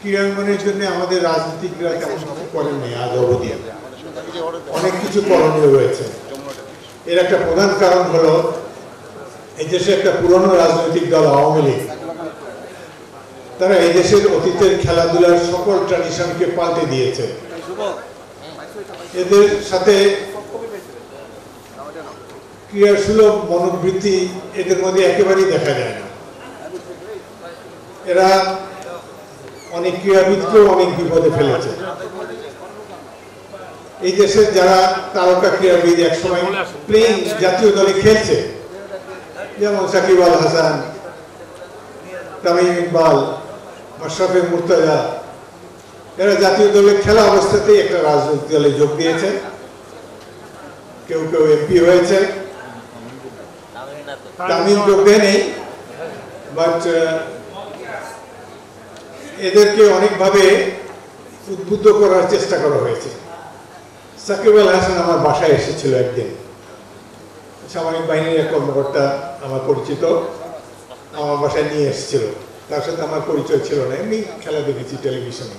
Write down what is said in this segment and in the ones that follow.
ক্রীড়াঙ্গনের জন্য আমাদের রাজনীতিকরা তেমন কিছু করেননি আজ অবধি। অনেক কিছু করণীয় রয়েছে। এর একটা প্রধান কারণ হলো এই দেশে একটা পুরনো রাজনৈতিক দল আওয়ামী লীগ, তারা এই দেশের অতীতের খেলাধুলার সকল ট্র্যাডিশনকে পাল্টে দিয়েছে। এদের সাথে ক্রীড়াসুলভ মনোবৃত্তি এদের মধ্যে একেবারেই দেখা যায় না। এরা অনেক ক্রীড়াবিদকেও অনেক বিপদে ফেলেছে। এই দেশের যারা তারকা ক্রীড়াবিদ একসময় প্লেইং জাতীয় দলে খেলছে, যেমন সাকিব আল হাসান, তামিম ইকবাল, মাশরাফি মুর্তজা, এরা জাতীয় দলে খেলা অবস্থাতেই একটা রাজনৈতিক দলে যোগ দিয়েছে। কেউ কেউ এমপি হয়েছে, তামিম যোগ দেয়নি, বাট এদেরকে অনেকভাবে উদ্বুদ্ধ করার চেষ্টা করা হয়েছে। সাকিব আল হাসান আমার বাসায় এসেছিল একদিন, সামরিক বাহিনীর এক কর্মকর্তা আমার পরিচিত আমার বাসায় নিয়ে এসেছিল। তার সাথে আমার পরিচয় ছিল না, এমনি খেলা দেখেছি টেলিভিশনে।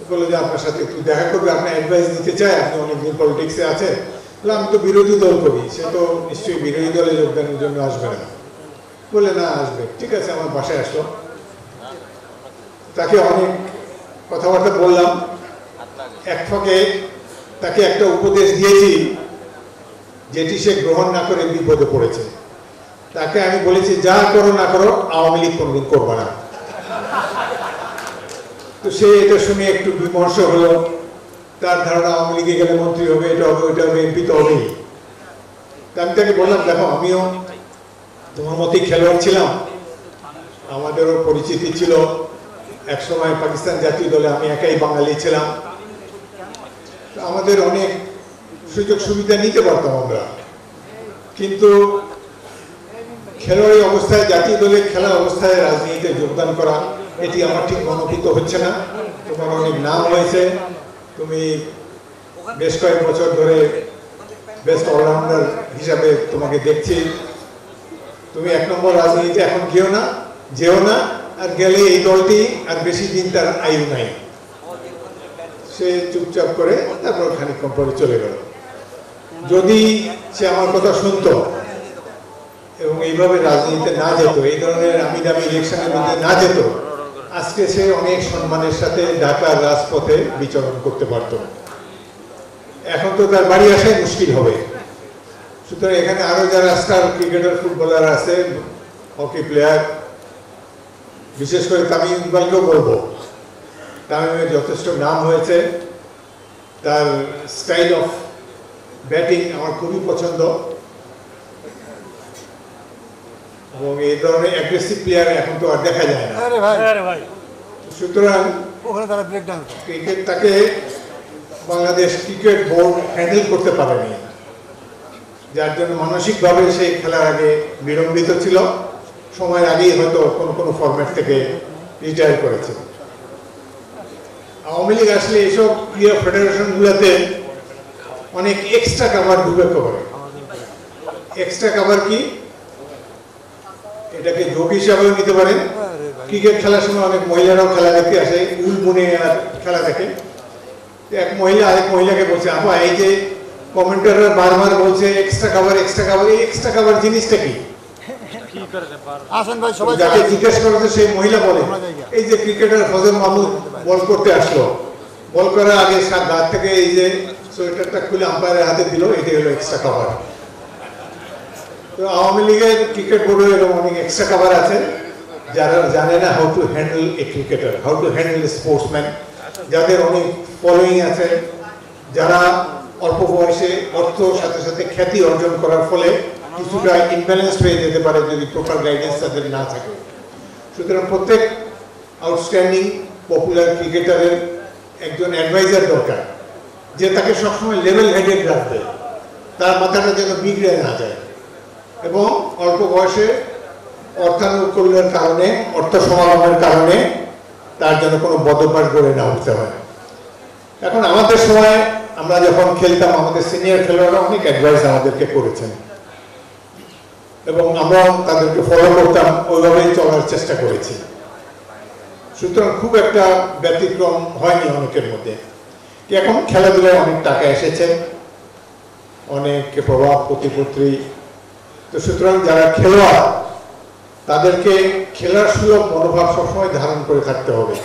বললো যে আপনার সাথে একটু দেখা করবে, আপনার অ্যাডভাইস নিতে চাই, আপনি অনেকদিন পলিটিক্সে আছেন। আমি তো বিরোধী দল করি, সে তো নিশ্চয়ই বিরোধী দলে যোগদানের জন্য আসবে না। বলে না, আসবে। ঠিক আছে, আমার বাসায় আসলো। তাকে অনেক কথাবার্তা বললাম। এক ফাঁকে তাকে একটা উপদেশ দিয়েছি যেটি সে গ্রহণ না করে বিপদে পড়েছে। তাকে আমি বলেছি, যা করো না করো আওয়ামী লীগ কোনদিন করবে না। তো সে এটা শুনে একটু বিমর্ষ হলো। তার ধারণা আওয়ামী লীগে গেলে মন্ত্রী হবে, এটা হবে, ওইটা হবে, এমপি তো হবেই। আমি তাকে বললাম, দেখো আমিও তোমার মতোই খেলোয়াড় ছিলাম, আমাদেরও পরিচিতি ছিল। একসময় পাকিস্তান জাতীয় দলে আমি একাই বাঙালি ছিলাম, আমাদের অনেক সুযোগ সুবিধা নিতে পারতাম আমরা। কিন্তু খেলোয়াড়ি অবস্থায়, জাতীয় দলে খেলা অবস্থায় রাজনীতিতে যোগদান করা, এটি আমার ঠিক মনোভূত হচ্ছে না। তোমার অনেক নাম হয়েছে, তুমি বেশ কয়েক বছর ধরে বেস্ট অলরাউন্ডার হিসাবে তোমাকে দেখছি। তুমি এক নম্বর রাজনীতিতে এখন যেও না, আর গেলে এই দলটি আর বেশি দিন তার আয়ু নাই। সে চুপচাপ করে তারপর খানিকক্ষণ পরে চলে গেল। যদি সে আমার কথা শুনতো এবং এইভাবে রাজনীতিতে না যেত, এই ধরনের আমি দামি ইলেকশনের মধ্যে না যেত, আজকে সে অনেক সম্মানের সাথে ঢাকার রাজপথে বিচরণ করতে পারত। এখন তো তার বাড়ি আসাই মুশকিল হবে। সুতরাং এখানে আরো যারা স্টার ক্রিকেটার, ফুটবলার আছে, হকি প্লেয়ার, বিশেষ করে তামিম ইকবালকেও বলবো, তামিমের যথেষ্ট নাম হয়েছে, তার স্টাইল অফ ব্যাটিং আমার খুবই পছন্দ, এবং এই ধরনের অ্যাগ্রেসিভ প্লেয়ার এখন তো আর দেখা যায় না। সুতরাং ক্রিকেট তাকে বাংলাদেশ ক্রিকেট বোর্ড হ্যান্ডেল করতে পারেনি, যার জন্য মানসিকভাবে সেই খেলার আগে বিড়ম্বিত ছিল। সময়ের আগেই হয়তো কোনো ফরম্যাট থেকে রিটায়ার করেছে। আওয়ামী লীগ আসলে এইসব ক্রীড়া ফেডারেশনগুলোতে অনেক এক্সট্রা কাভার ঢুকে করে। এক্সট্রা কাভার কি? এটাকে যোগ হিসাবেও নিতে পারেন। ক্রিকেট খেলার সময় অনেক মহিলারাও খেলা দেখতে আসে, উল বুনে আর খেলা দেখে। এক মহিলা আরেক মহিলাকে বলছে, আপা এই যে কমেন্টাররা বারবার বলছে এক্সট্রা কাভার, এক্সট্রা কাভার, এই এক্সট্রা কাভার জিনিসটা কি? যাকে জিজ্ঞেস করেছে সেই মহিলা বলে, এই যে ক্রিকেটার ফজল মাহমুদ বল করতে আসলো, বল করার আগে গা থেকে এই যে সোয়েটারটা খুলে আম্পায়ারের হাতে দিল, এটাই হলো এক্সট্রা কাভার। তো আওয়ামী লীগের ক্রিকেট বোর্ডে এরকম অনেক এক্সট্রা কাভার আছে, যারা জানে না how to handle A cricketer, how to handle A sportsman, যাদের অনেক ফলোয়িং আছে, যারা অল্প বয়সে অর্থ সাথে সাথে খ্যাতি অর্জন করার ফলে কিছুটা ইমব্যালেন্স হয়ে যেতে পারে যদি প্রপার গাইডেন্স তাদের না থাকে। সুতরাং প্রত্যেক আউটস্ট্যান্ডিং পপুলার ক্রিকেটারের একজন অ্যাডভাইজার দরকার, যে তাকে সবসময় লেভেল হেডেড রাখবে, তার মাথাটা যেন বিগড়ে না যায়, এবং অল্প বয়সে অর্থানুকূলের কারণে, অর্থ সমাগমের কারণে তার জন্য কোনো বদভ্যাস গড়ে না উঠতে হয়। এখন আমাদের সময় আমরা যখন খেলতাম, আমাদের সিনিয়র খেলোয়াড়রা অনেক অ্যাডভাইস আমাদেরকে করেছেন, এবং আমরা তাদেরকে ফলো করতাম, ওইভাবেই চলার চেষ্টা করেছি। সুতরাং খুব একটা ব্যতিক্রম হয়নি অনেকের মধ্যে। এখন খেলাধুলায় অনেক টাকা এসেছে, অনেক প্রভাব প্রতিপত্তি, তো সুতরাং যারা খেলোয়াড় তাদেরকে খেলার সুলভ মনোভাব সবসময় ধারণ করে থাকতে হবে।